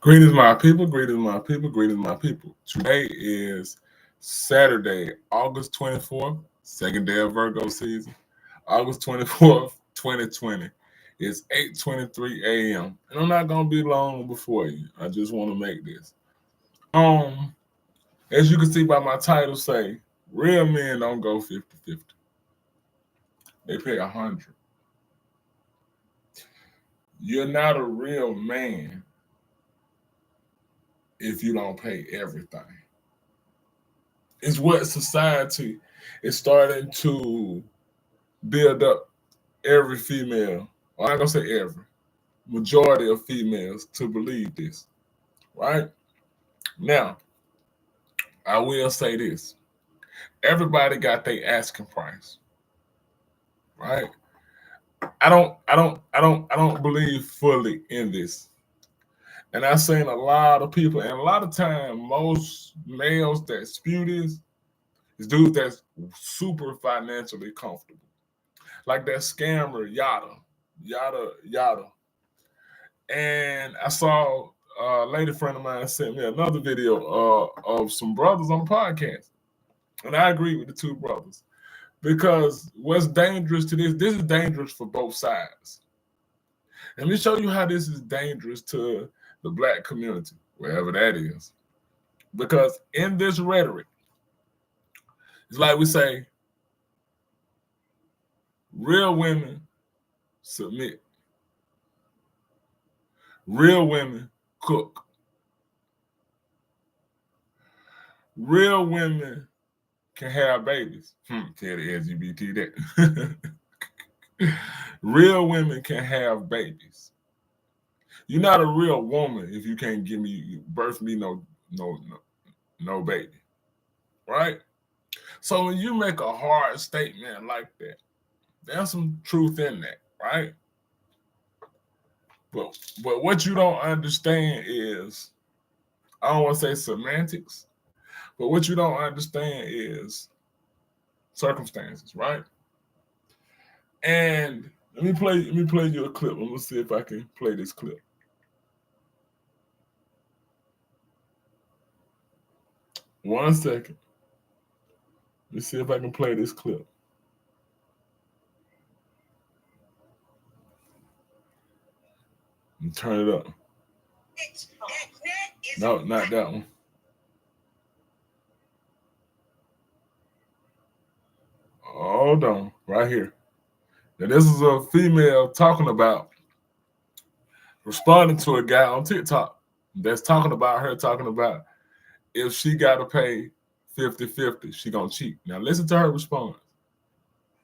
Greetings, my people. Greetings, my people. Greetings, my people. Today is Saturday, August 24th, second day of Virgo season. August 24th, 2020. It's 8:23 a.m. And I'm not gonna be long before you. I just want to make this. Um, as you can see by my title say, real men don't go 50-50. They pay 100. You're not a real man if you don't pay everything. It's what society is starting to build up every female, or I'm not gonna say every, majority of females to believe this, right? Now, I will say this. Everybody got their asking price, right? I don't believe fully in this. And I've seen a lot of people, and a lot of time, most males that spew this is dudes that's super financially comfortable. Like that scammer Yada. And I saw a lady friend of mine sent me another video of some brothers on the podcast, and I agree with the two brothers because what's dangerous to this is dangerous for both sides. Let me show you how this is dangerous to the black community, wherever that is. Because in this rhetoric, it's like we say, real women submit, real women cook, real women can have babies. Tell the LGBT that. Real women can have babies. You're not a real woman if you can't give me birth me no baby. Right? So when you make a hard statement like that, there's some truth in that, right? But what you don't understand is, I don't want to say semantics, but what you don't understand is circumstances, right? And let me play you a clip. I'm gonna see if I can play this clip. One second. Let's see if I can play this clip. And turn it up. No, not that one. Hold on, right here. Now this is a female talking about responding to a guy on TikTok that's talking about her talking about if she gotta pay 50-50, she gonna cheat. Now listen to her response.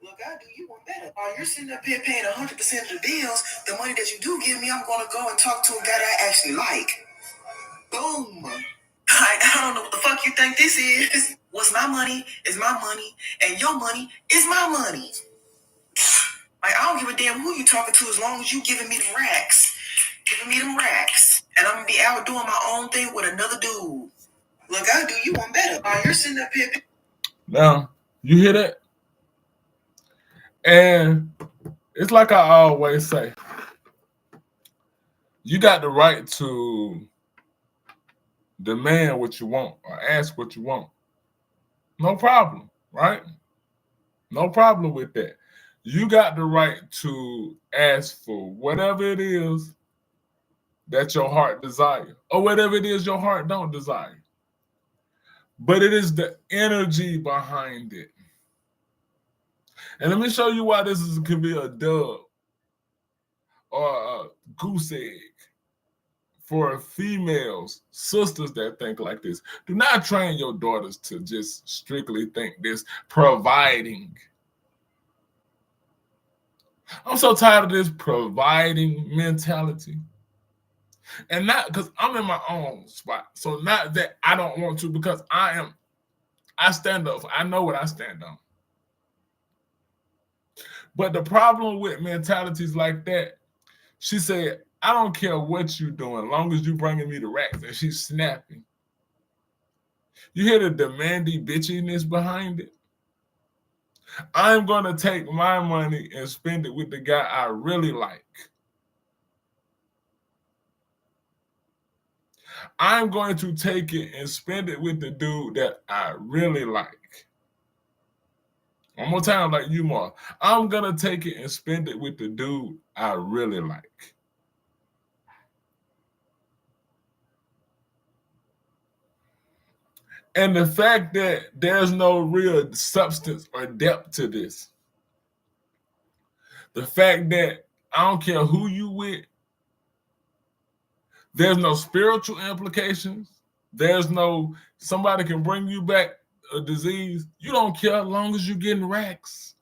Look, I do you one better. While you're sitting up here paying 100% of the bills, the money that you do give me, I'm gonna go and talk to a guy that I actually like. Boom. I don't know what the fuck you think this is. What's my money is my money, and your money is my money. Like, I don't give a damn who you talking to as long as you giving me the racks. Giving me them racks. And I'm gonna be out doing my own thing with another dude. Look, I do you one better. While you're sitting up here. Now, you hear that? And it's like I always say, you got the right to demand what you want or ask what you want. No problem, right? No problem with that. You got the right to ask for whatever it is that your heart desires, or whatever it is your heart don't desire. But it is the energy behind it. And let me show you why could be a dub or a goose egg for females, sisters that think like this. Do not train your daughters to just strictly think this providing. I'm so tired of this providing mentality. And not because I'm in my own spot. So not that I don't want to, because I stand up. I know what I stand on. But the problem with mentalities like that, she said, I don't care what you're doing, as long as you bringing me the racks. And she's snapping. You hear the demanding bitchiness behind it? I'm going to take my money and spend it with the guy I really like. I'm going to take it and spend it with the dude that I really like. One more time, like you, Mar. I'm going to take it and spend it with the dude I really like. And the fact that there's no real substance or depth to this, the fact that I don't care who you with, there's no spiritual implications. There's no somebody can bring you back a disease. You don't care as long as you're getting racks.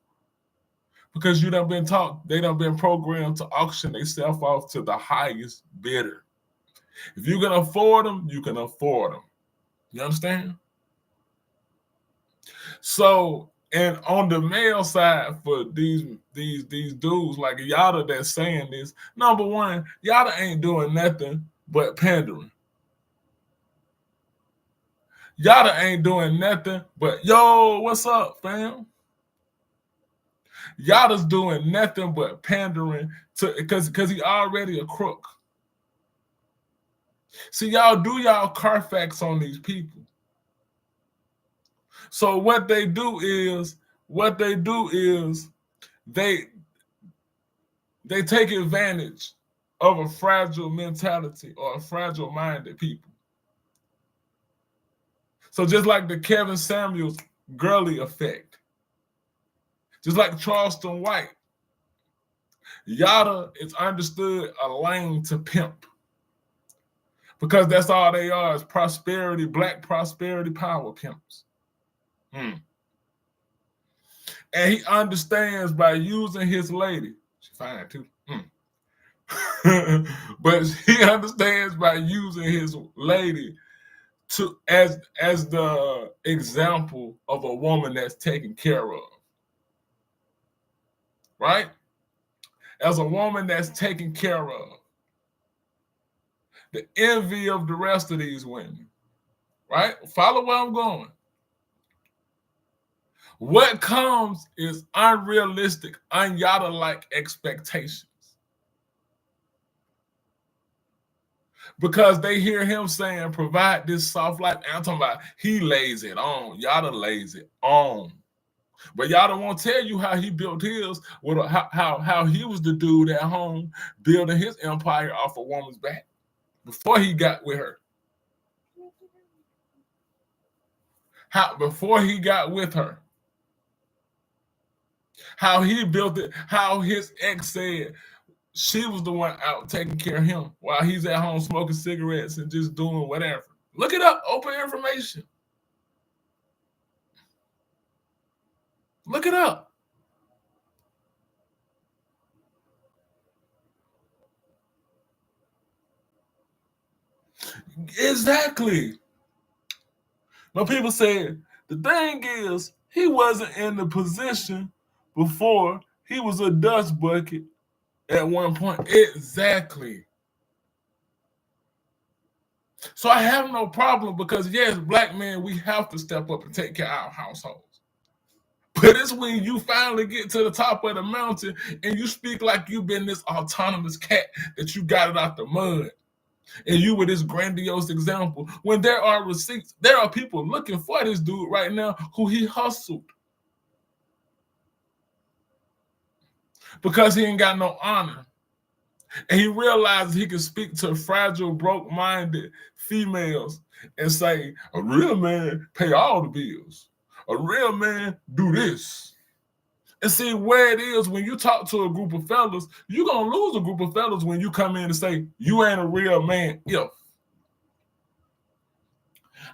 Because you done been taught, they done been programmed to auction themselves off to the highest bidder. If you can afford them, you can afford them. You understand? So, and on the male side for these dudes like Yada that's saying this, number one, Yada ain't doing nothing but pandering. Yada ain't doing nothing but, yo, what's up, fam? Yada's doing nothing but pandering to because he already a crook. See, y'all do y'all Carfax on these people. So what they do is they take advantage of a fragile mentality or a fragile minded people. So just like the Kevin Samuels Gurley effect, just like Charleston White, Yada is understood a lane to pimp. Because that's all they are is prosperity, black prosperity power pimps. And he understands by using his lady, she's fine too. But he understands by using his lady to as the example of a woman that's taken care of. Right? As a woman that's taken care of. The envy of the rest of these women. Right? Follow where I'm going. What comes is unrealistic, un-Yada-like expectations. Because they hear him saying, provide this soft life. And I'm talking about he lays it on. Yada lays it on. But Yada won't tell you how he built his, how he was the dude at home building his empire off a woman's back before he got with her. Before he got with her. How he built it, how his ex said she was the one out taking care of him while he's at home smoking cigarettes and just doing whatever. Look it up, open information. Look it up. Exactly. But people said, the thing is, he wasn't in the position before he was a dust bucket at one point. Exactly. So I have no problem because, yes, black men, we have to step up and take care of our households. But it's when you finally get to the top of the mountain and you speak like you've been this autonomous cat that you got it out the mud. And you were this grandiose example. When there are receipts, there are people looking for this dude right now who he hustled. Because he ain't got no honor. And he realized he could speak to fragile, broke-minded females and say, a real man pay all the bills. A real man do this. And see where it is when you talk to a group of fellas, you're going to lose a group of fellas when you come in and say, you ain't a real man if.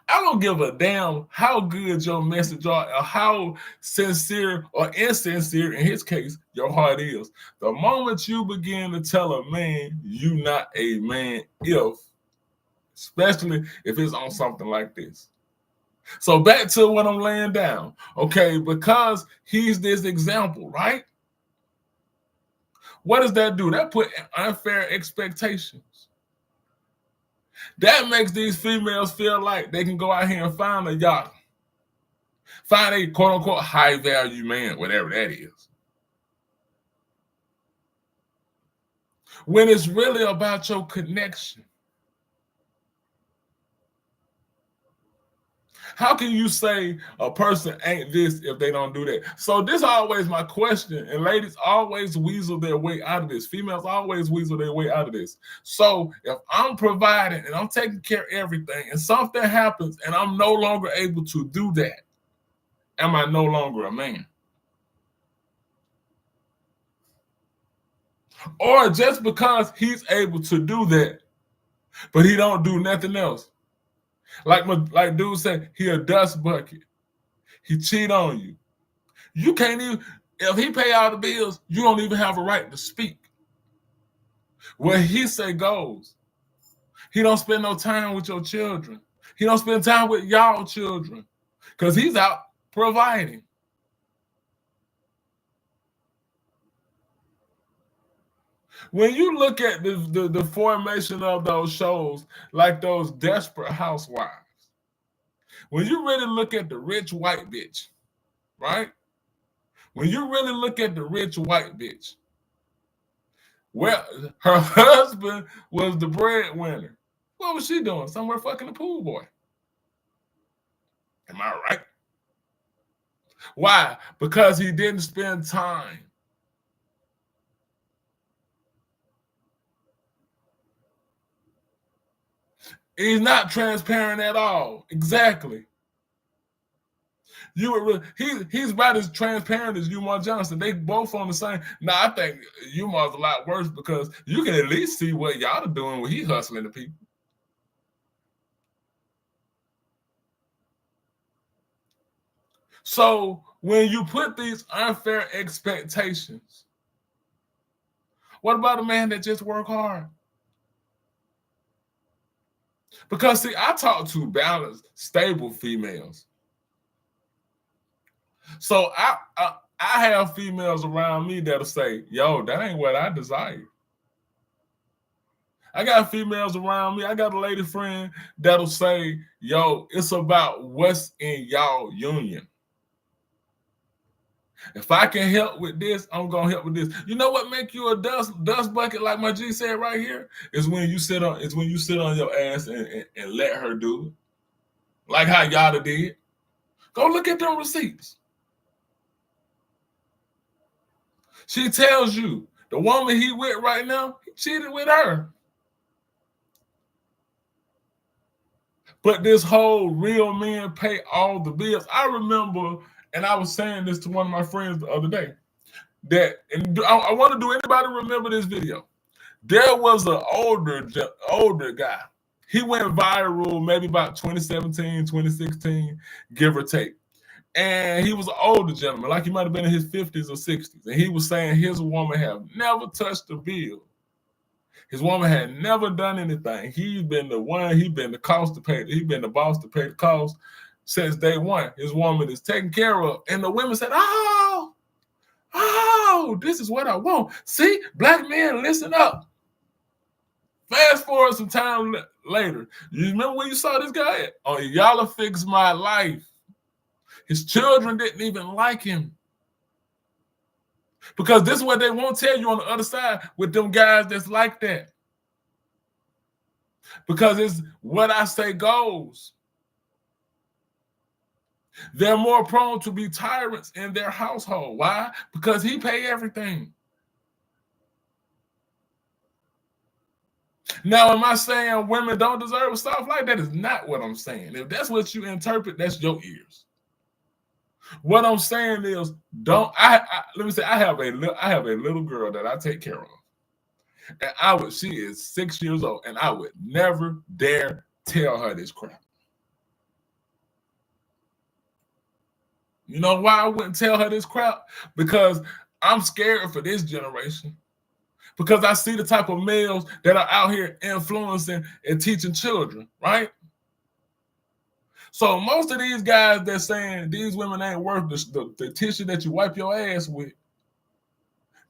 I don't give a damn how good your message are or how sincere or insincere, in his case, your heart is. The moment you begin to tell a man you not a man if, especially if it's on something like this. So back to what I'm laying down. Okay, because he's this example, right? What does that do? That put unfair expectations. That makes these females feel like they can go out here and find a Yada. Find a quote-unquote high-value man, whatever that is. When it's really about your connection. How can you say a person ain't this if they don't do that? So this is always my question, and ladies always weasel their way out of this. Females always weasel their way out of this. So if I'm providing and I'm taking care of everything and something happens and I'm no longer able to do that, am I no longer a man? Or just because he's able to do that, but he don't do nothing else. Like dude said, he a dust bucket. He cheat on you. You can't even, if he pay all the bills, you don't even have a right to speak. Where he say goes. He don't spend no time with your children. He don't spend time with y'all children because he's out providing. When you look at the formation of those shows, like those Desperate Housewives, when you really look at the rich white bitch, right? When you really look at the rich white bitch, well, her husband was the breadwinner. What was she doing? Somewhere fucking the pool boy. Am I right? Why? Because he didn't spend time. He's not transparent at all. Exactly. He's about as transparent as Umar Johnson. They both on the same. Now I think Umar's a lot worse because you can at least see what y'all are doing when he hustling the people. So when you put these unfair expectations, what about a man that just work hard? Because see, I talk to balanced, stable females. So I have females around me that'll say, yo, that ain't what I desire. I got females around me. I got a lady friend that'll say, yo, it's about what's in y'all union. If I can help with this, I'm gonna help with this. You know what make you a dust bucket, like my G said right here, is when you sit on your ass and let her do it. Like how Yada did. Go look at them receipts. She tells you the woman he with right now, he cheated with her. But this whole real men pay all the bills. I remember, and I was saying this to one of my friends the other day, that, and I want to do anybody remember this video? There was an older guy. He went viral maybe about 2017, 2016, give or take. And he was an older gentleman, like he might have been in his 50s or 60s. And he was saying his woman have never touched a bill. His woman had never done anything. He's been the one, he's been the cost to pay, he's been the boss to pay the cost since day one. His woman is taken care of. And the women said, oh, this is what I want. See, black men, listen up. Fast forward some time later. You remember when you saw this guy at? Oh, y'all fix my life. His children didn't even like him. Because this is what they won't tell you on the other side with them guys that's like that. Because it's what I say goes. They're more prone to be tyrants in their household. Why? Because he pay everything. Now, am I saying women don't deserve stuff like that? Is not what I'm saying. If that's what you interpret, that's your ears. What I'm saying is, let me say, I have a little girl that I take care of, and she is 6 years old, and I would never dare tell her this crap. You know why I wouldn't tell her this crap? Because I'm scared for this generation. Because I see the type of males that are out here influencing and teaching children, right? So most of these guys that's saying these women ain't worth the tissue that you wipe your ass with.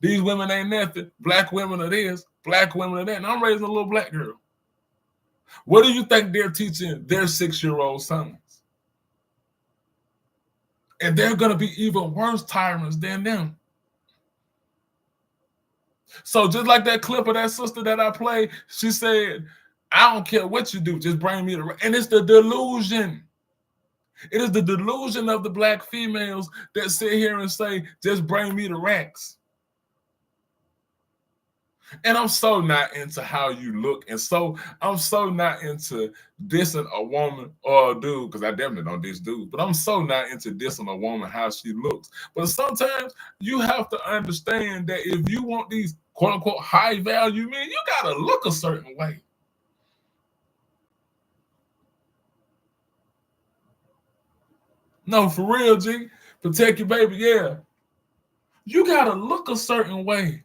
These women ain't nothing. Black women are this, black women are that. And I'm raising a little black girl. What do you think they're teaching their 6-year-old sons? And they're going to be even worse tyrants than them. So just like that clip of that sister that I played, she said, I don't care what you do, just bring me the... And it's the delusion. It is the delusion of the black females that sit here and say, just bring me the racks. And I'm so not into how you look. And so I'm so not into dissing a woman or a dude, because I definitely don't diss dudes, but I'm so not into dissing a woman how she looks. But sometimes you have to understand that if you want these quote unquote high value men, you gotta look a certain way. No, for real, G. Protect your baby, yeah. You gotta look a certain way.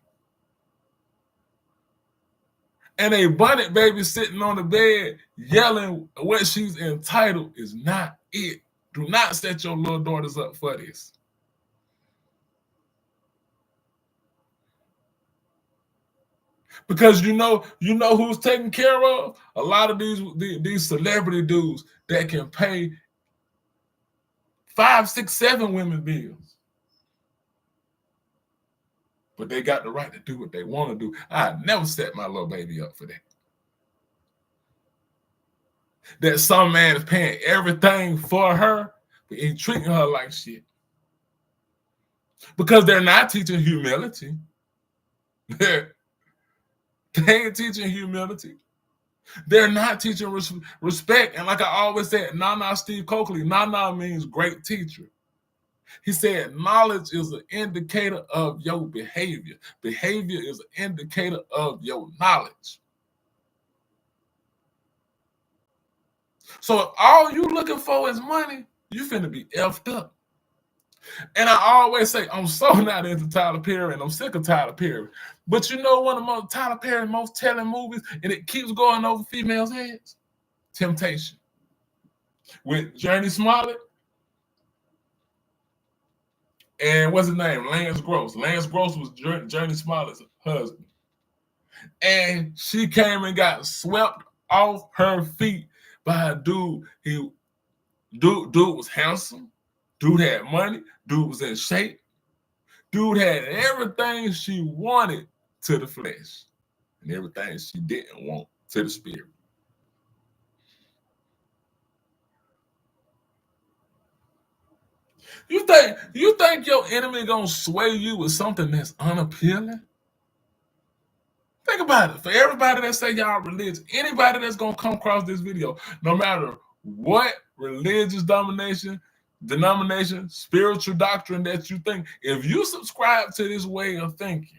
And a bunnet baby sitting on the bed yelling what she's entitled is not it. Do not set your little daughters up for this. Because you know who's taken care of? A lot of these celebrity dudes that can pay 5, 6, 7 women bills. But they got the right to do what they want to do. I never set my little baby up for that. That some man is paying everything for her, but ain't treating her like shit. Because they're not teaching humility. They ain't teaching humility. They're not teaching respect. And like I always said, Nana Steve Coakley, Nana means great teacher. He said, knowledge is an indicator of your behavior. Behavior is an indicator of your knowledge. So if all you looking for is money, you finna be effed up. And I always say, I'm so not into Tyler Perry, and I'm sick of Tyler Perry. But you know one of Tyler Perry's most telling movies, and it keeps going over females' heads? Temptation. With Journey Smollett and what's his name? Lance Gross. Lance Gross was Journey Smollett's husband. And she came and got swept off her feet by a dude. Dude was handsome. Dude had money. Dude was in shape. Dude had everything she wanted to the flesh and everything she didn't want to the spirit. You think your enemy gonna sway you with something that's unappealing? Think about it. For everybody that say y'all religious, anybody that's gonna come across this video, no matter what religious denomination, spiritual doctrine that you think, if you subscribe to this way of thinking,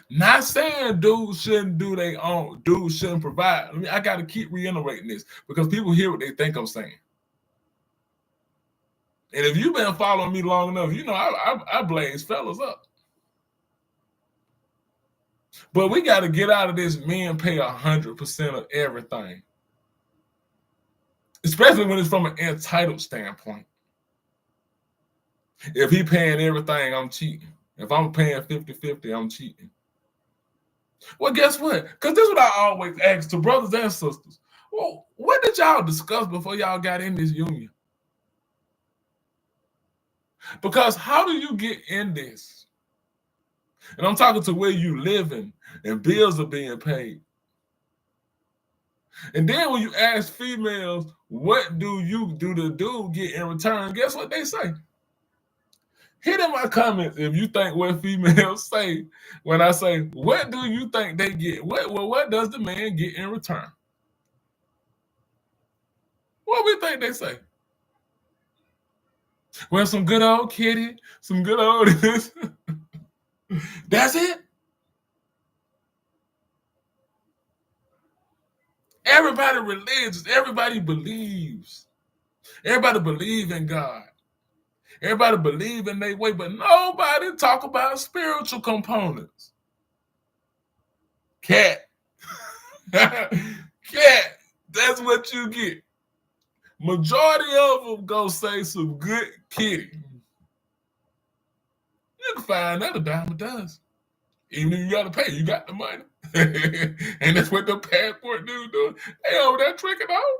not saying dudes shouldn't do their own, dudes shouldn't provide. I got to keep reiterating this because people hear what they think I'm saying. And if you've been following me long enough, you know I blaze fellas up. But we got to get out of this men pay 100% of everything. Especially when it's from an entitled standpoint. If he paying everything, I'm cheating. If I'm paying 50-50, I'm cheating. Well, guess what? Because this is what I always ask to brothers and sisters. Well, what did y'all discuss before y'all got in this union? Because how do you get in this? And I'm talking to where you living and bills are being paid. And then when you ask females, what do the dude get in return? Guess what they say? Hit in my comments if you think what females say when I say, what do you think they get? What does the man get in return? What we think they say? Well, some good old kitty, some good old this. That's it? Everybody religious. Everybody believes. Everybody believe in God. Everybody believe in their way, but nobody talk about spiritual components. Cat. Cat. That's what you get. Majority of them go say some good kitty. You can find that a dime a dozen. Even if you got to pay, you got the money. And that's what the passport dude doing. They over there tricking off.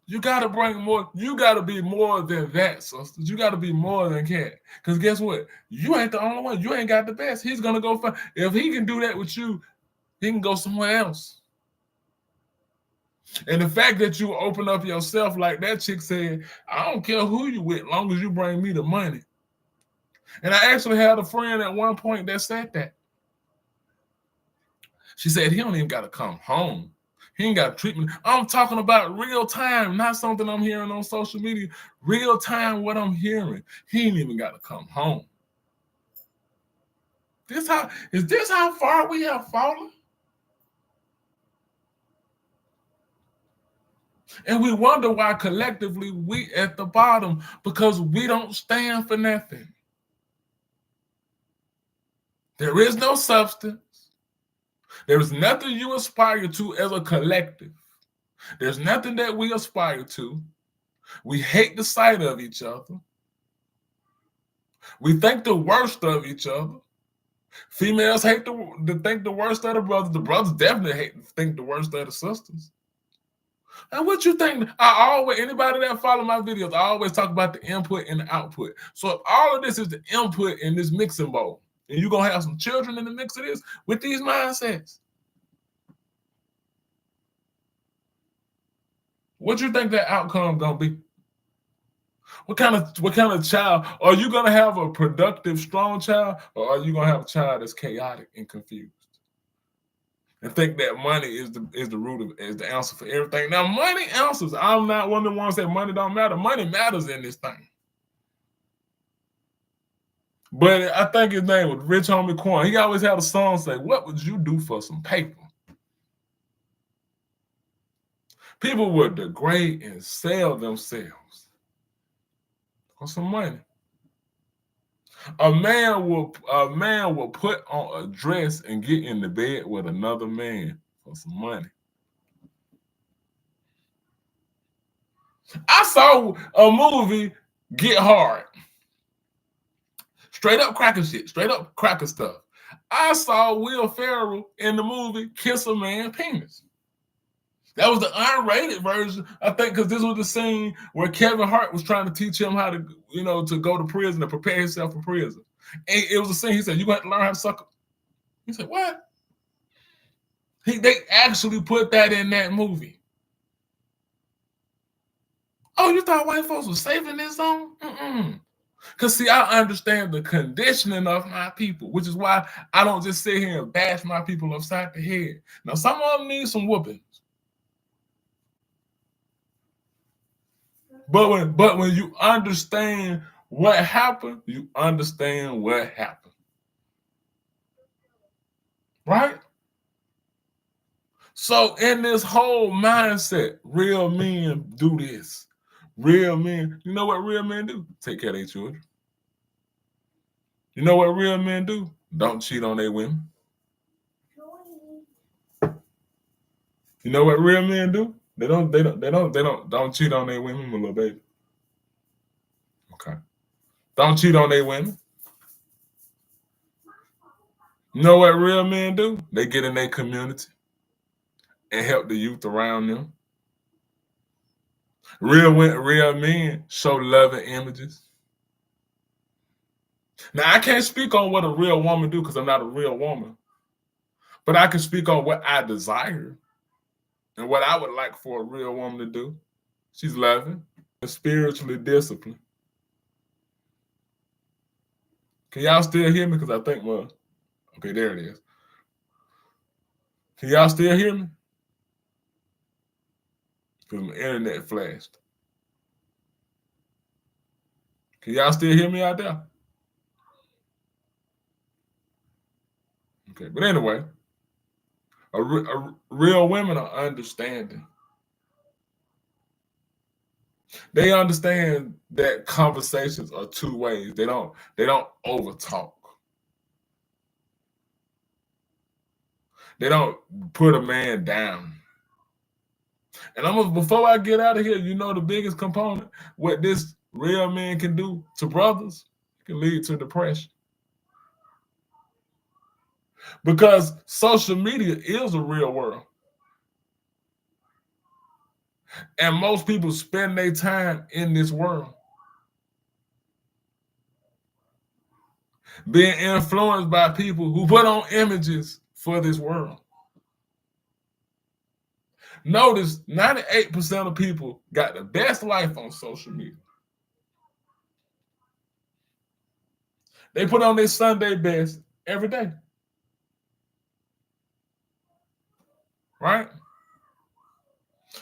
You got to bring more. You got to be more than that, sisters. You got to be more than cat. Because guess what? You ain't the only one. You ain't got the best. He's going to go find. If he can do that with you, he can go somewhere else. And the fact that you open up yourself like that chick said, I don't care who you with, long as you bring me the money. And I actually had a friend at one point that said that. She said, he don't even got to come home. He ain't got treatment. I'm talking about real time, not something I'm hearing on social media. Real time, what I'm hearing. He ain't even got to come home. Is this how far we have fallen? And we wonder why collectively we at the bottom, because we don't stand for nothing. There is no substance. There is nothing you aspire to as a collective. There's nothing that we aspire to. We hate the sight of each other. We think the worst of each other. Females hate to think the worst of the brothers. The brothers definitely hate to think the worst of the sisters. And what you think? Anybody that follow my videos, I always talk about the input and the output. So if all of this is the input in this mixing bowl, and you're going to have some children in the mix of this with these mindsets, what you think that outcome going to be? What kind of child? Are you going to have a productive, strong child, or are you going to have a child that's chaotic and confused? And think that money is the root is the answer for everything. Now, money answers. I'm not one of the ones that money don't matter. Money matters in this thing. But I think his name was Rich Homie Quan. He always had a song say, "What would you do for some paper?" People would degrade and sell themselves for some money. A man will put on a dress and get in the bed with another man for some money. I saw a movie, Get Hard. Straight up cracker shit, straight up cracker stuff. I saw Will Ferrell in the movie kiss a man's penis. That was the unrated version, I think, because this was the scene where Kevin Hart was trying to teach him how to, to go to prison and prepare himself for prison. And it was a scene, he said, "You got to learn how to suck." He said, "What?" They actually put that in that movie. Oh, you thought white folks were saving this song? Because, see, I understand the conditioning of my people, which is why I don't just sit here and bash my people upside the head. Now, some of them need some whoopings. But when you understand what happened, you understand what happened. Right? So in this whole mindset, real men do this. Real men, you know what real men do? Take care of their children. You know what real men do? Don't cheat on their women. You know what real men do? They don't cheat on their women, my little baby. Okay. Don't cheat on their women. You know what real men do? They get in their community and help the youth around them. Real men show loving images. Now, I can't speak on what a real woman do because I'm not a real woman. But I can speak on what I desire and what I would like for a real woman to do. She's loving and spiritually disciplined. Can y'all still hear me? Because I think, okay, there it is. Can y'all still hear me? Because my internet flashed. Can y'all still hear me out there? Okay, but anyway, real women are understanding. They understand that conversations are two ways. They don't overtalk. They don't put a man down. And before I get out of here, the biggest component, what this real man can do to brothers, can lead to depression. Because social media is a real world. And most people spend their time in this world, being influenced by people who put on images for this world. Notice 98% of people got the best life on social media. They put on their Sunday best every day. Right?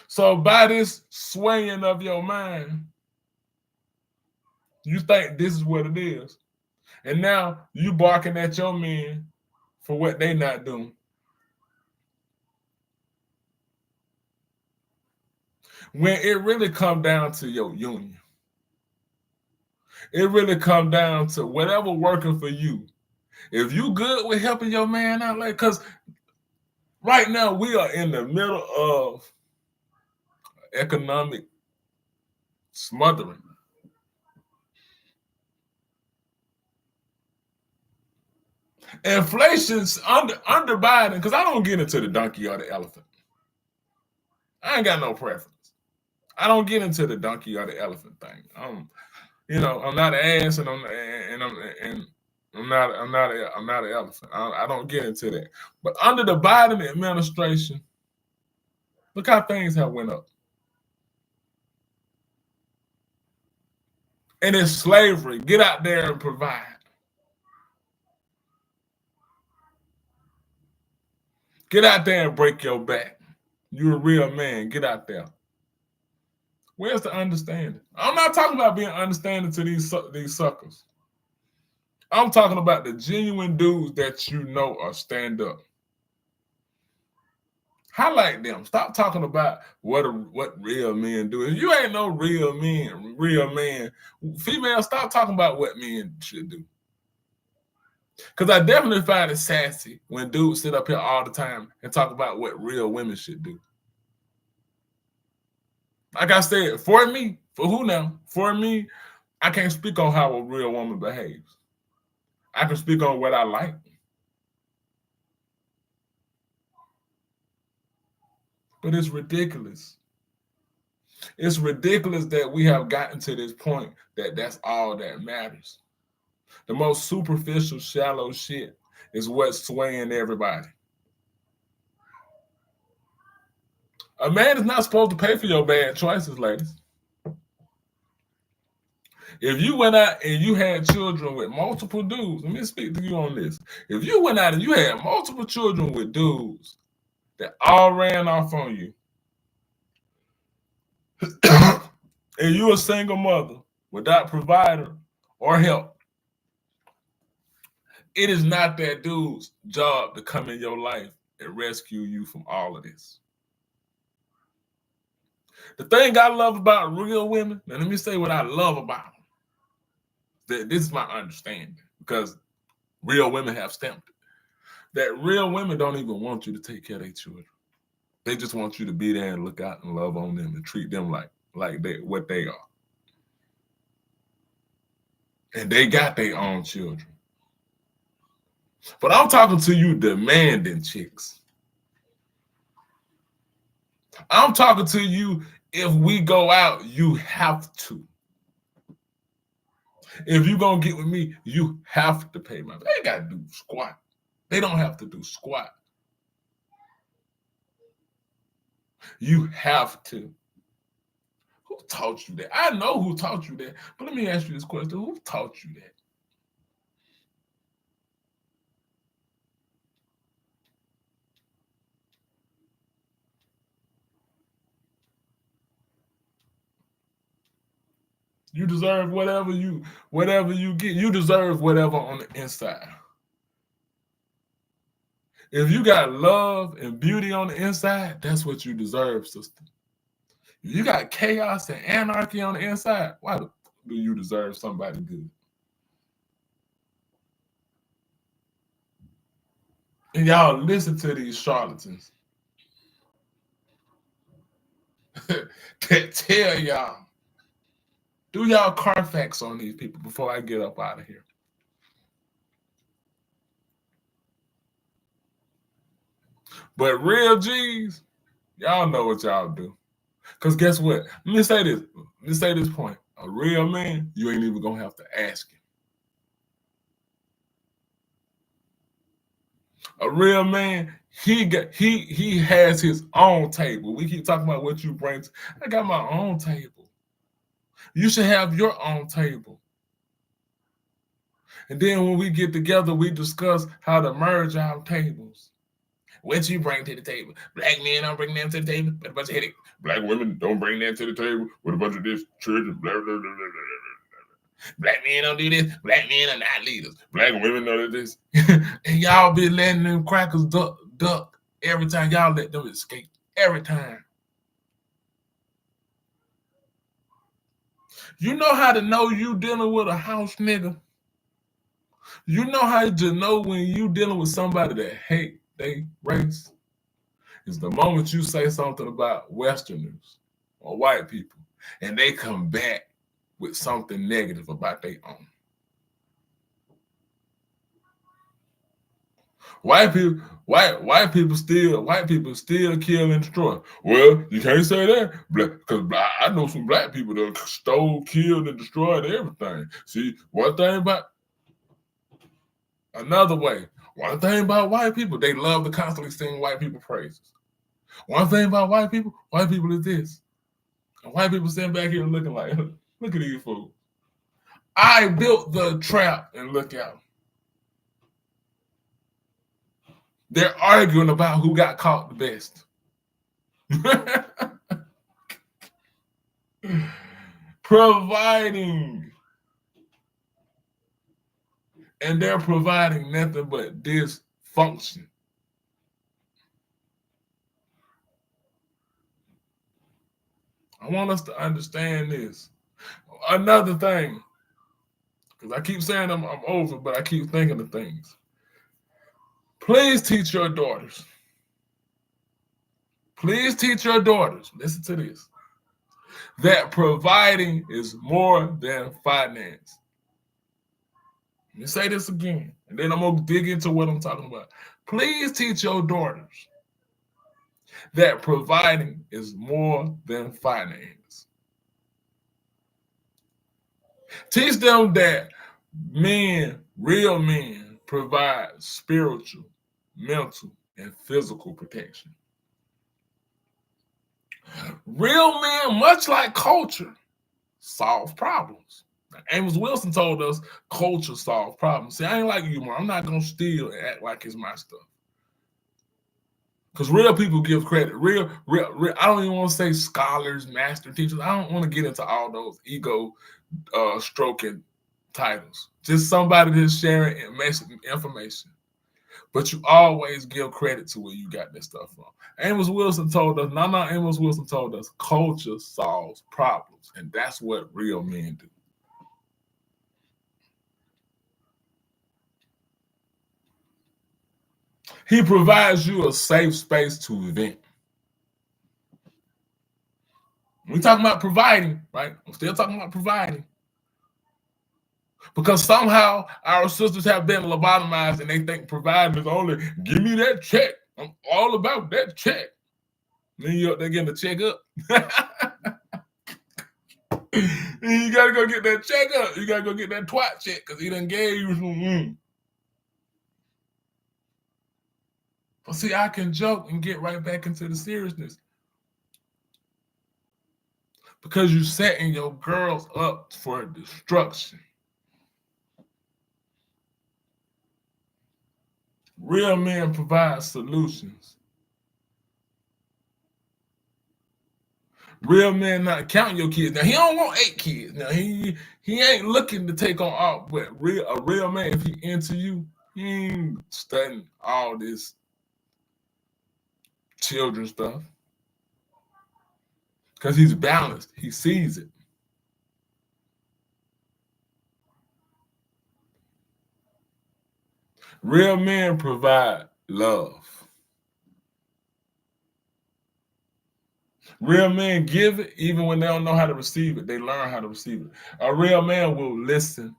So by this swaying of your mind, you think this is what it is. And now you barking at your men for what they not doing. When it really come down to your union. It really come down to whatever working for you. If you good with helping your man out, like, because right now we are in the middle of economic smothering. Inflation's under Biden, because I don't get into the donkey or the elephant. I ain't got no preference. I don't get into the donkey or the elephant thing. I'm not an ass, and I'm not an elephant. I don't get into that. But under the Biden administration, look how things have went up. And it's slavery. Get out there and provide. Get out there and break your back. You're a real man. Get out there. Where's the understanding? I'm not talking about being understanding to these suckers. I'm talking about the genuine dudes that you know are stand up. Highlight them. Stop talking about what real men do. If you ain't no real man, females, stop talking about what men should do. Because I definitely find it sassy when dudes sit up here all the time and talk about what real women should do. Like I said, for me, for who now? For me, I can't speak on how a real woman behaves. I can speak on what I like. But it's ridiculous. It's ridiculous that we have gotten to this point that that's all that matters. The most superficial, shallow shit is what's swaying everybody. A man is not supposed to pay for your bad choices, ladies. If you went out and you had children with multiple dudes, let me speak to you on this. If you went out and you had multiple children with dudes that all ran off on you, and you're a single mother without provider or help, it is not that dude's job to come in your life and rescue you from all of this. The thing I love about real women, now let me say what I love about them. This is my understanding, because real women have stamped it. That real women don't even want you to take care of their children. They just want you to be there and look out and love on them and treat them like what they are. And they got their own children. But I'm talking to you demanding chicks. I'm talking to you, if we go out, you have to. If you're going to get with me, you have to pay my. They ain't got to do squat. They don't have to do squat. You have to. Who taught you that? I know who taught you that, but let me ask you this question. Who taught you that? You deserve whatever you get. You deserve whatever on the inside. If you got love and beauty on the inside, that's what you deserve, sister. If you got chaos and anarchy on the inside, why do you deserve somebody good? And y'all listen to these charlatans that tell y'all, do y'all Carfax on these people before I get up out of here. But real G's, y'all know what y'all do. Because guess what? Let me say this point. A real man, you ain't even going to have to ask him. A real man, He has his own table. We keep talking about what you bring. I got my own table. You should have your own table. And then when we get together, we discuss how to merge our tables. What you bring to the table? Black men don't bring them to the table with a bunch of headache. Black women don't bring them to the table with a bunch of this children. Blah, blah, blah, blah, blah. Black men don't do this. Black men are not leaders. Black women know this. And y'all be letting them crackers duck every time y'all let them escape. Every time. You know how to know you dealing with a house nigga? You know how to know when you dealing with somebody that hate they race? Is the moment you say something about Westerners or white people and they come back with something negative about their own. White people still kill and destroy. Well, you can't say that because I know some black people that stole, killed, and destroyed everything. See, one thing about another way. One thing about white people, they love to constantly sing white people praises. One thing about white people is this. And white people sitting back here looking like, look at these fools. I built the trap and look out. They're arguing about who got caught the best. Providing. And they're providing nothing but dysfunction. I want us to understand this. Another thing, because I keep saying I'm over, but I keep thinking of things. Please teach your daughters. Please teach your daughters, listen to this, that providing is more than finance. Let me say this again, and then I'm going to dig into what I'm talking about. Please teach your daughters that providing is more than finance. Teach them that men, real men, provide spiritual, mental, and physical protection. Real men, much like culture, solve problems. Now, Amos Wilson told us culture solves problems. See, I ain't like you, man. I'm not going to steal and act like it's my stuff. Because real people give credit. Real, I don't even want to say scholars, master teachers. I don't want to get into all those ego stroking titles. Just somebody that's sharing information. But you always give credit to where you got this stuff from. Amos Wilson told us, Amos Wilson told us culture solves problems. And that's what real men do. He provides you a safe space to vent. We're talking about providing, right? I'm still talking about providing. Because somehow our sisters have been lobotomized and they think providing is only, give me that check. I'm all about that check. Then you're up there getting the check up. You got to go get that check up. You got to go get that twat check because he done gave you some. But see, I can joke and get right back into the seriousness. Because you're setting your girls up for destruction. Real men provide solutions. Real men not counting your kids. Now, he don't want 8 kids. Now, he ain't looking to take on all, but a real man, if he into you, he ain't studying all this children stuff. Because he's balanced. He sees it. Real men provide love. Real men give it even when they don't know how to receive it. They learn how to receive it. A real man will listen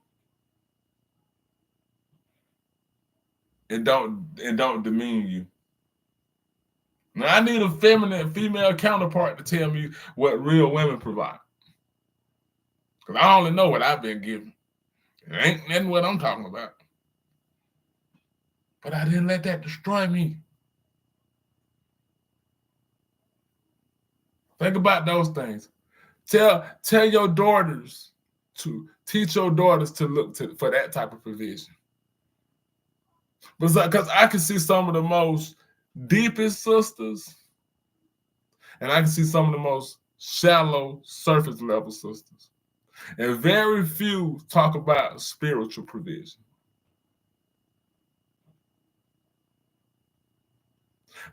and don't demean you. Now, I need a female counterpart to tell me what real women provide. Because I only know what I've been given. It ain't nothing what I'm talking about. But I didn't let that destroy me. Think about those things. Tell your daughters to teach your daughters to look for that type of provision. Because I can see some of the most deepest sisters, and I can see some of the most shallow surface level sisters. And very few talk about spiritual provision.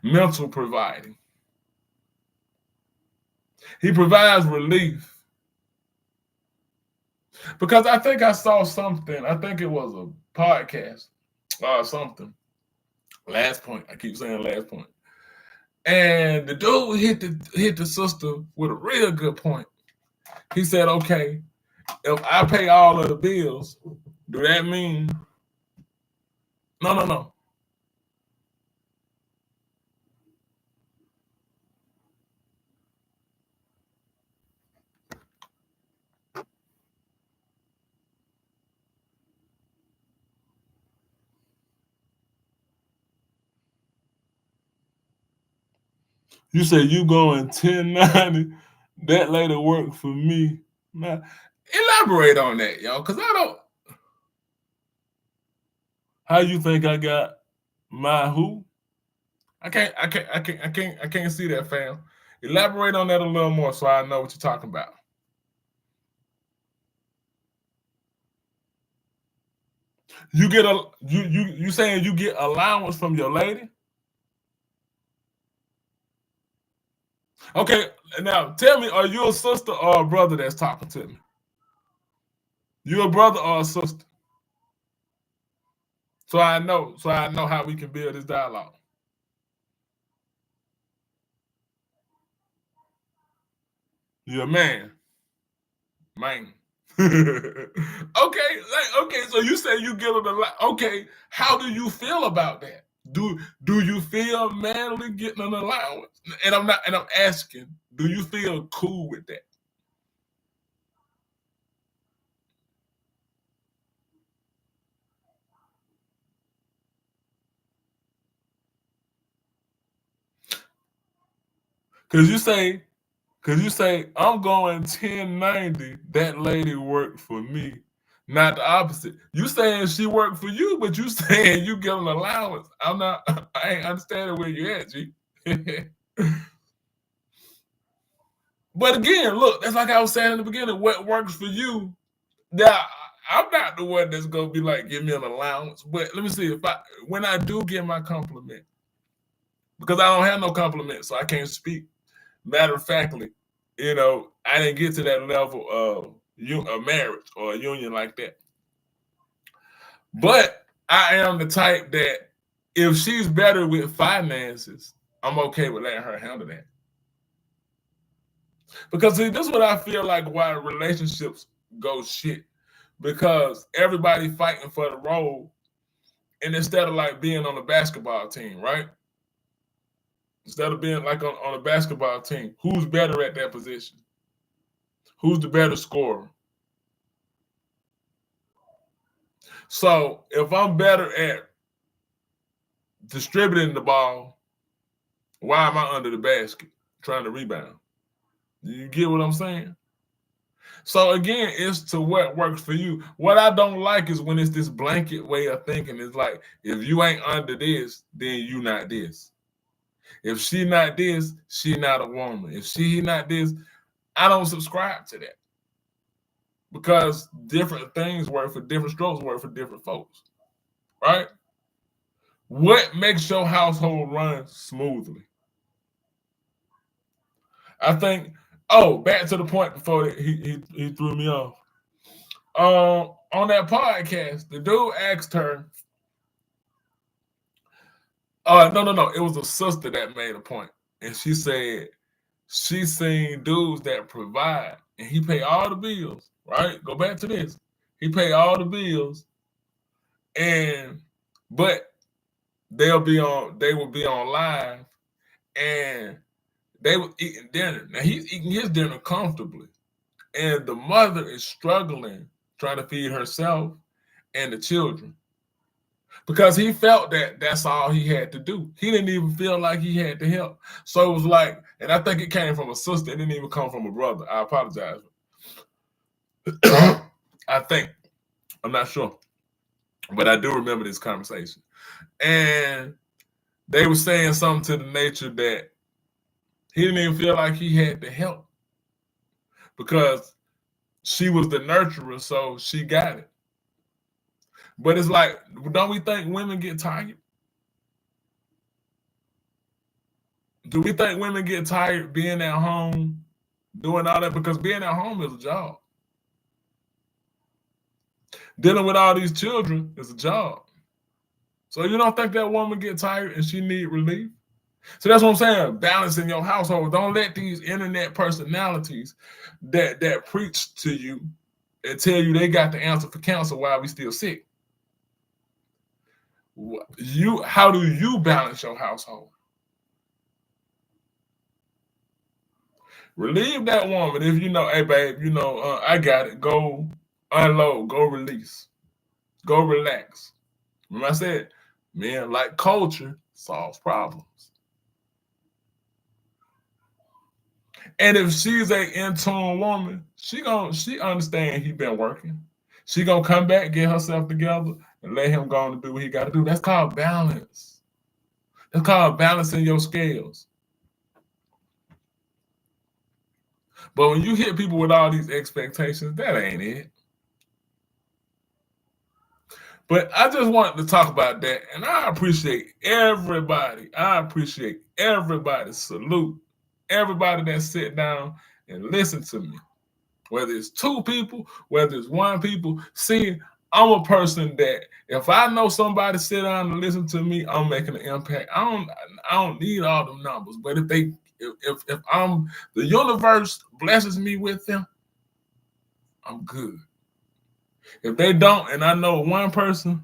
Mental providing. He provides relief. Because I think I saw something, I think it was a podcast or something. Last point. I keep saying last point. And the dude hit the sister with a real good point. He said, okay, if I pay all of the bills, do that mean no. You say you going 1090, that lady work for me. Now, elaborate on that, y'all, because I don't. How you think I got my who? I can't see that, fam. Elaborate on that a little more so I know what you're talking about. You get you saying you get allowance from your lady? Okay, now tell me, are you a sister or a brother that's talking to me? You a brother or a sister? So I know how we can build this dialogue. You're a man. Man. Okay, so you say you get a lot. Okay, how do you feel about that? Do you feel manly getting an allowance? And I'm asking, do you feel cool with that? Cause you say I'm going 1090. That lady worked for me, not the opposite. You saying she worked for you, but you saying you get an allowance. I ain't understanding where you at, G. But again, look, that's like I was saying in the beginning. What works for you? Now, I'm not the one that's gonna be like, give me an allowance. But let me see when I do get my compliment, because I don't have no compliment, so I can't speak. Matter of factly, I didn't get to that level of a marriage or a union like that. But I am the type that if she's better with finances, I'm okay with letting her handle that. Because see, this is what I feel like why relationships go shit. Because everybody fighting for the role, and instead of like being on a basketball team, right? Instead of being like on a basketball team, who's better at that position? Who's the better scorer? So if I'm better at distributing the ball, why am I under the basket trying to rebound? You get what I'm saying? So again, it's to what works for you. What I don't like is when it's this blanket way of thinking. It's like, if you ain't under this, then you not this. If she not this, she not a woman. If she not this, I don't subscribe to that. Because different things work for different strokes, work for different folks. Right? What makes your household run smoothly? I think, back to the point before he threw me off. On that podcast, the dude asked her, no, it was a sister that made a point. And she said she seen dudes that provide and he pay all the bills, right? Go back to this. He pay all the bills, but they will be on live, and they were eating dinner. Now he's eating his dinner comfortably, and the mother is struggling trying to feed herself and the children. because he felt that that's all he had to do. He didn't even feel like he had to help. So it was like, and I think it came from a sister. It didn't even come from a brother. I apologize. I think, I'm not sure, but I do remember this conversation. And they were saying something to the nature that he didn't even feel like he had to help because she was the nurturer, so she got it. But it's like, don't we think women get tired? Do we think women get tired being at home, doing all that? Because being at home is a job. Dealing with all these children is a job. So you don't think that woman get tired and she need relief? So that's what I'm saying. Balance in your household. Don't let these internet personalities that preach to you and tell you they got the answer for cancer while we still sick. How do you balance your household? Relieve that woman if you know, hey babe, I got it. Go unload, go release, go relax. Remember I said, men like culture solves problems. And if she's a in tune woman, she understand he been working. She gonna come back, get herself together, and let him go on and do what he got to do. That's called balance. That's called balancing your scales. But when you hit people with all these expectations, that ain't it. But I just wanted to talk about that, and I appreciate everybody. Salute everybody that sit down and listen to me. Whether it's two people, whether it's one people. See, I'm a person that if I know somebody sit down and listen to me, I'm making an impact. I don't need all them numbers, but if I'm the universe blesses me with them, I'm good. If they don't, and I know one person,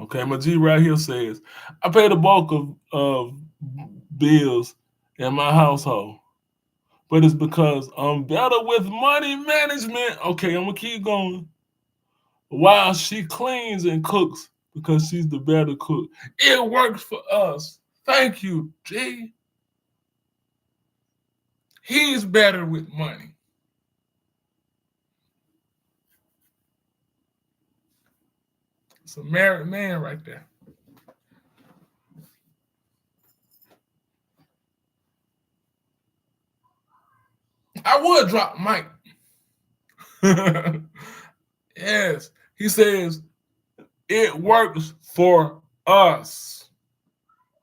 okay, my G right here says, I pay the bulk of bills in my household, but it's because I'm better with money management. Okay, I'm gonna keep going. While she cleans and cooks because she's the better cook. It works for us. Thank you, G. He's better with money. It's a married man right there. I would drop Mike. Yes. He says, it works for us.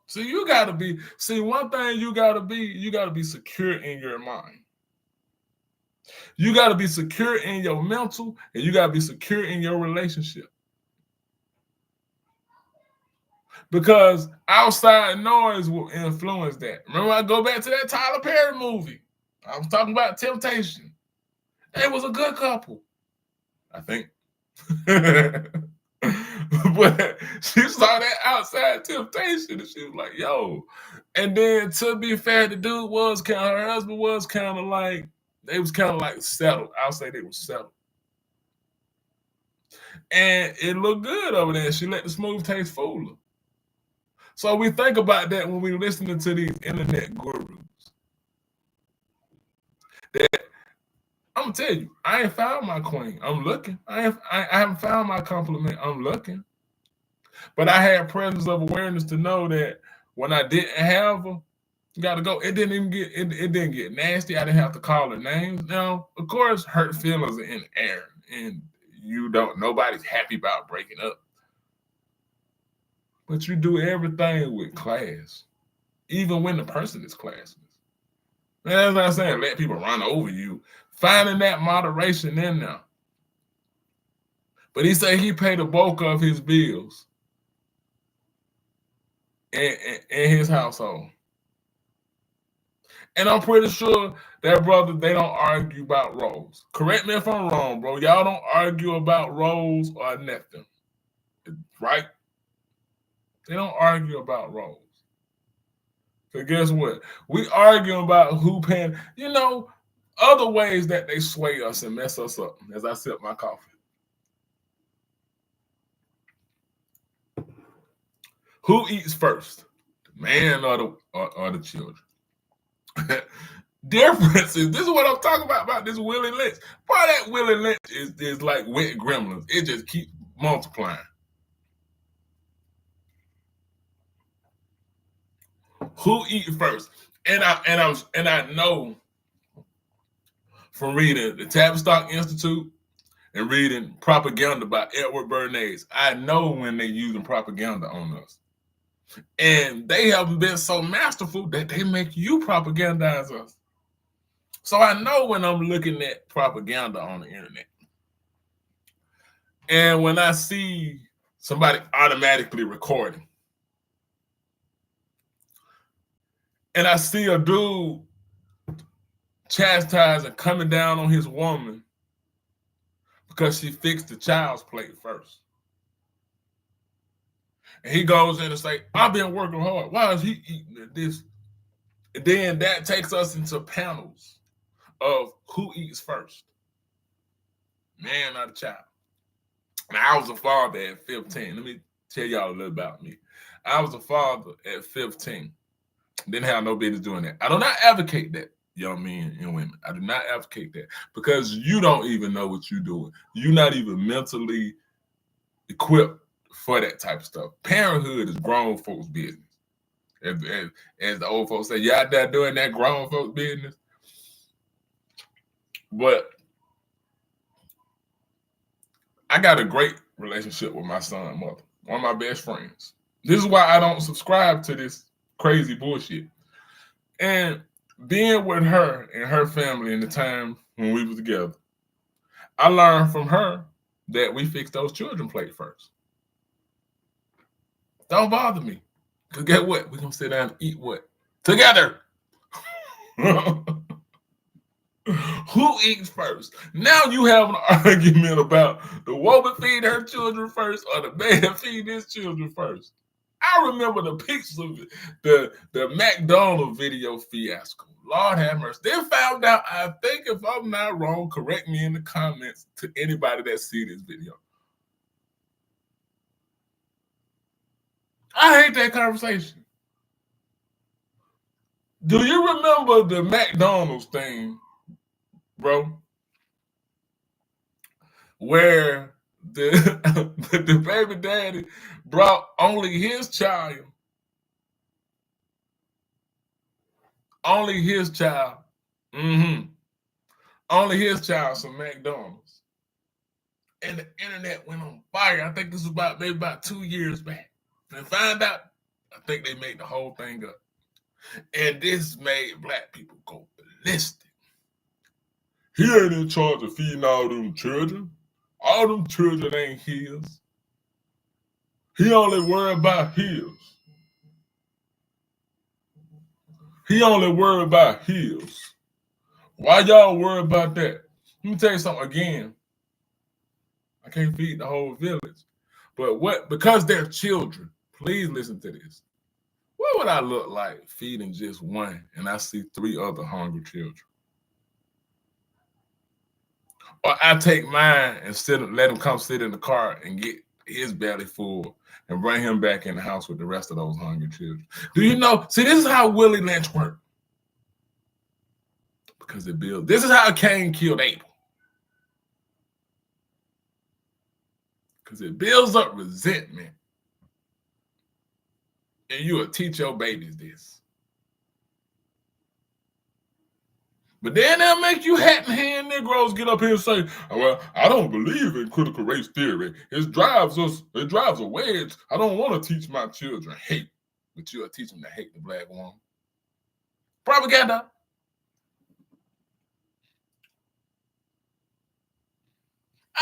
So you gotta be, one thing you gotta be secure in your mind. You gotta be secure in your mental, and you gotta be secure in your relationship. Because outside noise will influence that. Remember, I go back to that Tyler Perry movie. I was talking about Temptation. They was a good couple, I think. But she saw that outside temptation and she was like, yo. And then to be fair, the dude was her husband was kind of like, they was kind of like settled. I'll say they were settled. And it looked good over there. She let the smooth taste fool her. So we think about that when we're listening to these internet gurus. That I'm gonna tell you, I ain't found my queen. I'm looking. I haven't found my compliment. I'm looking. But I had presence of awareness to know that when I didn't have her, you gotta go. It didn't get nasty. I didn't have to call her names. Now, of course, hurt feelings are in the air, and nobody's happy about breaking up. But you do everything with class, even when the person is classless. And as I'm saying, let people run over you. Finding that moderation in there. But he said he paid the bulk of his bills in his household. And I'm pretty sure that brother, they don't argue about roles. Correct me if I'm wrong, bro. Y'all don't argue about roles or nothing. Right? They don't argue about roles. So guess what? We argue about who paying, other ways that they sway us and mess us up as I sip my coffee. Who eats first, the man or the children? Differences. This is what I'm talking about this Willie Lynch. Boy, that Willie Lynch is like wet gremlins. It just keeps multiplying. Who eat first? And I know from reading the Tavistock Institute and reading propaganda by Edward Bernays, I know when they're using propaganda on us. And they have been so masterful that they make you propagandize us. So I know when I'm looking at propaganda on the internet. And when I see somebody automatically recording, and I see a dude chastising, coming down on his woman because she fixed the child's plate first. And he goes in and say, I've been working hard. Why is he eating this? And then that takes us into panels of who eats first, man or the child. Now, I was a father at 15. Let me tell y'all a little about me. I was a father at 15. Didn't have no business doing that. I do not advocate that, young men and women. I do not advocate that because you don't even know what you're doing. You're not even mentally equipped for that type of stuff. Parenthood is grown folks' business. As the old folks say, you out there doing that grown folks' business. But I got a great relationship with my son's mother, one of my best friends. This is why I don't subscribe to this crazy bullshit. And being with her and her family in the time when we was together, I learned from her that we fix those children plate first. Don't bother me. Because guess what? We're going to sit down and eat what? Together. Who eats first? Now you have an argument about the woman feed her children first or the man feed his children first. I remember the pictures of the McDonald's video fiasco. Lord have mercy. Then found out, I think if I'm not wrong, correct me in the comments to anybody that see this video. I hate that conversation. Do you remember the McDonald's thing, bro? Where the baby daddy brought only his child, only his child some McDonald's. And the internet went on fire. I think this was about 2 years back. And find out, I think they made the whole thing up. And this made black people go ballistic. He ain't in charge of feeding all them children. All them children ain't his. He only worried about his. He only worried about his. Why y'all worry about that? Let me tell you something again. I can't feed the whole village. But what? Because they're children. Please listen to this. What would I look like feeding just one and I see 3 other hungry children? Or I take mine and let him come sit in the car and get his belly full and bring him back in the house with the rest of those hungry children. Do you know? See, this is how Willie Lynch worked. Because it builds. This is how Cain killed Abel. Because it builds up resentment. And you will teach your babies this. But then they'll make you hat and hand Negroes get up here and say, well, I don't believe in critical race theory. It drives a wedge. I don't want to teach my children hate, but you'll teach them to hate the black woman. Propaganda.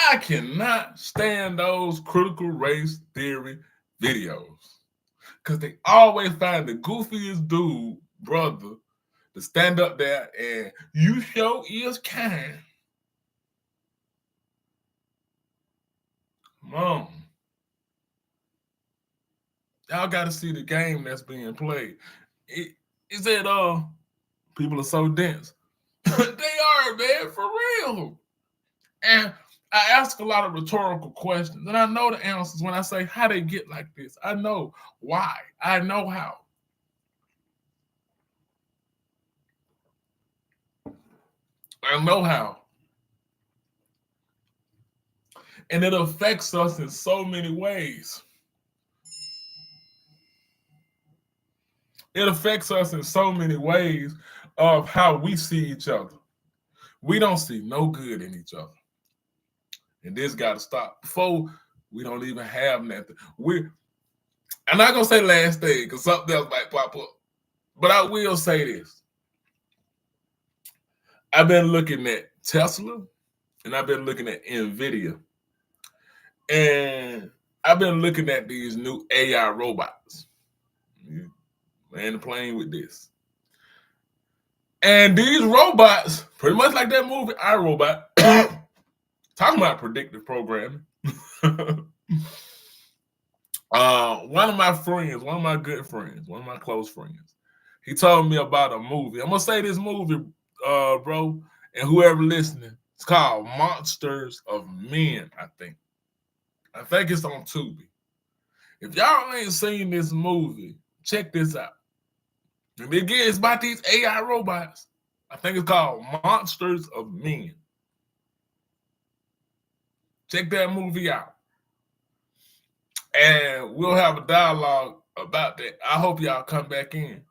I cannot stand those critical race theory videos because they always find the goofiest dude, brother, to stand up there and you show is kind. Mom, y'all got to see the game that's being played. Is that people are so dense? They are, man, for real. And I ask a lot of rhetorical questions, and I know the answers when I say how they get like this. I know why. I know how. I know how. And it affects us in so many ways. It affects us in so many ways of how we see each other. We don't see no good in each other. And this got to stop. Before we don't even have nothing. I'm not going to say last thing because something else might pop up. But I will say this. I've been looking at Tesla and I've been looking at NVIDIA. And I've been looking at these new AI robots. And playing with this. And these robots, pretty much like that movie, iRobot, talking about predictive programming. One of my friends, one of my good friends, one of my close friends, he told me about a movie. I'm gonna say this movie, bro, and whoever listening, it's called Monsters of Men, I think. I think it's on Tubi. If y'all ain't seen this movie, check this out. And again, it's about these AI robots. I think it's called Monsters of Men. Check that movie out. And we'll have a dialogue about that. I hope y'all come back in.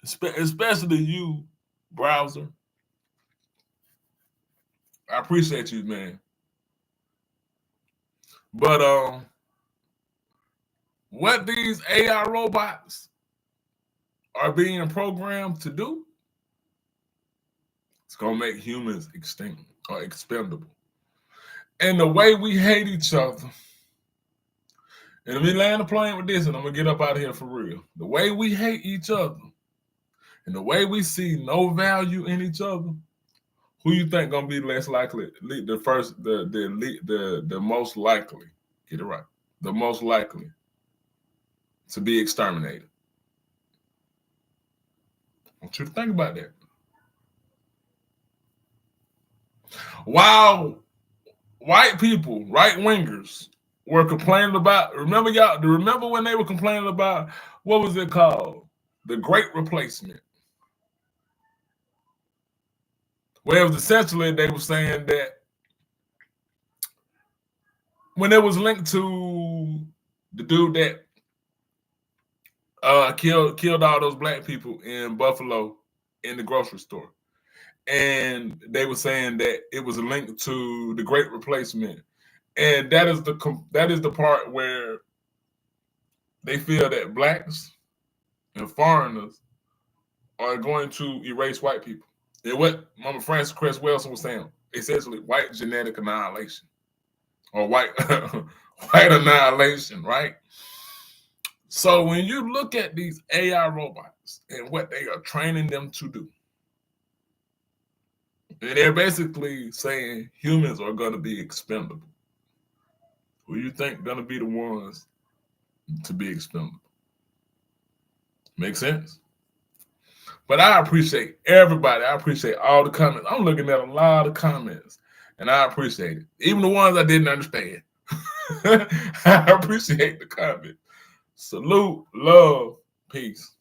Especially you, browser. I appreciate you, man. But what these AI robots are being programmed to do, it's gonna make humans extinct or expendable. And the way we hate each other, and let me land the plane with this, and I'm gonna get up out of here for real. The way we hate each other, and the way we see no value in each other, who you think gonna be less likely? The most likely, get it right, the most likely to be exterminated. I want you to think about that. While white people, right wingers, were complaining about, remember when they were complaining about, what was it called? The Great Replacement. Where it was essentially, they were saying that when it was linked to the dude that killed all those black people in Buffalo in the grocery store. And they were saying that it was linked to the Great Replacement. And that is the part where they feel that blacks and foreigners are going to erase white people. And what Mama Frances Cress Welsing was saying, essentially white genetic annihilation. Or white annihilation, right? So when you look at these AI robots and what they are training them to do, and they're basically saying humans are going to be expendable. Who you think going to be the ones to be expendable? Make sense? But I appreciate everybody. I appreciate all the comments. I'm looking at a lot of comments, and I appreciate it. Even the ones I didn't understand. I appreciate the comments. Salute, love, peace.